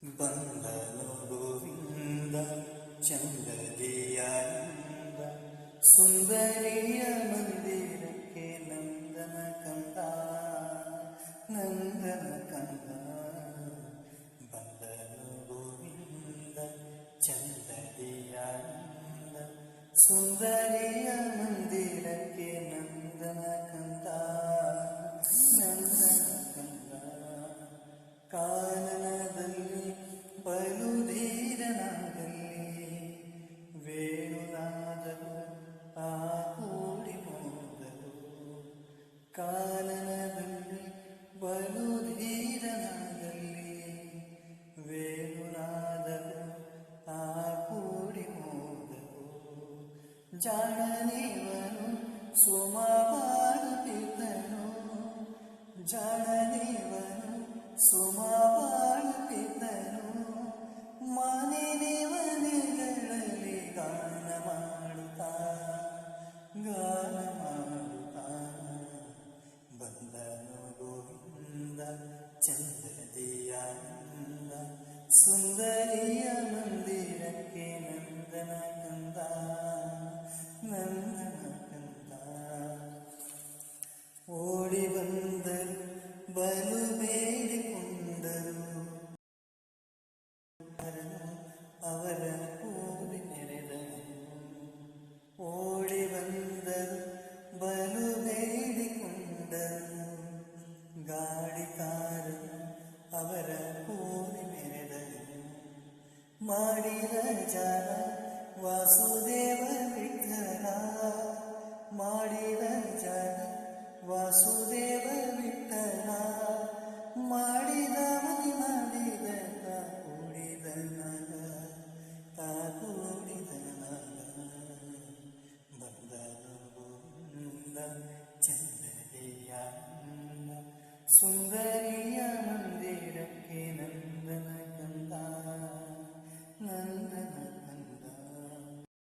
ಬಂದನು ಗೋವಿಂದ ಚಂದದಿಯಾನಂದ ಸುಂದರಿಯ ಮಂದಿರಕ್ಕೆ ನಂದನ ಕಂದ ನಂದನ ಕಂದ. ಬಂದನು ಗೋವಿಂದ ಚಂದದಿಯಾನಂದ ಸುಂದರಿಯ ಮಂದಿರಕ್ಕೆ ನಂದನ ಕಂದ ನಂದನ ಕಂದ. ಕಾನನದಲ್ಲಿ ಬಲು ಧೀರನಾಗಲಿ ವೇಣುನಾದವು ಆ ಕೂಡಿ ಮೋದವು. ಕಾನನದಲ್ಲಿ ಬಲು ಧೀರನಾಗಲಿ ವೇಣುನಾದವು ಆ ಕೂಡಿ ಮೋದವು. ಜಾಣನೇವನು ಸುಮವಾಡುತ್ತಿದ್ದನು ಜಾಣನೇವನು ಸುಮವಾಡುತ್ತಿದ್ದನು. ಮನೆದೇವನೆಗಳಲ್ಲಿ ಗಾನ ಮಾಡುತ್ತಾ ಗಾನ ಮಾಡುತ್ತಾ. ಬಂದನು ಗೋವಿಂದ ಚಂದದಿಯಾನಂದ ಸುಂದರಿಯ ಮಂದಿರಕ್ಕೆ ನಂದನ ಕಂದ ನಂದನ ಕಂದ. ಓಡಿ ಬಂದರು ಬಲು ಬೇಡಿಕೊಂಡರು ಅವರ ಕೂಡಿ ನೆರೆದರು. ಓಡಿ ಬಂದರು ಬಲು ಬೇಡಿಕೊಂಡರು ಗಾಳಿಕಾರರು ಅವರ ಕೂಡಿ ನೆರೆದರು. ಮಾಡಿದ ಜಾಲ ವಾಸುದೇವ ವಿಠಲ ಮಾಡಿದ ಜಾಲ ವಾಸುದೇವ ವಿಠಲ. ಮಾಡಿದ ಮನಿ ಮಾಡಿದ ಕೂಡಿದ ನಗ ಕೂಡಿದ ನಗ. ಬಂದನು ಗೋವಿಂದ ಚಂದದಿಯಾನಂದ ಸುಂದರಿಯ